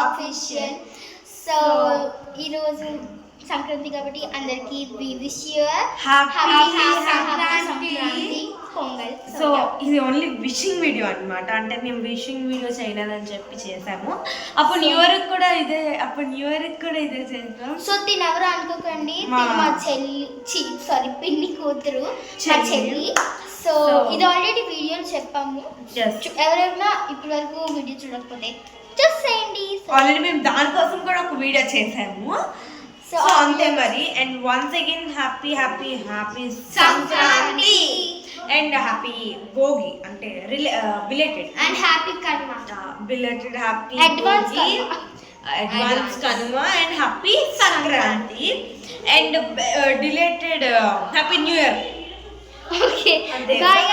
Official. So ఈరోజు సంక్రాంతి కాబట్టి అందరికి we wish you happy Sankranti Pongal. So ఇది ఓన్లీ విషింగ్ వీడియో అన్నమాట. అంటే మేము విషింగ్ వీడియో చేయలేదని చెప్పి చేసాము. అప్పుడు న్యూ ఇయర్ కూడా ఇదే చేసాం. సో తినెవరు అనుకోకండి, మా చెల్లి పిన్ని కూతురు మా చెల్లి. సో ఇది ఆల్రెడీ వీడియోలు చెప్పాము. ఎవరైనా ఇప్పటి వరకు వీడియో చూడకపోతే చూసేయండి. ఆల్రెడీ మేము దానికోసం కూడా ఒక వీడియో చేసాము. సో అంతే మరి. And once again happy happy happy Sankranti and happy Bhogi, అంటే belated and happy Kanuma, belated happy advance Kanuma and happy Sankranti and delated happy new year. Okay, bye.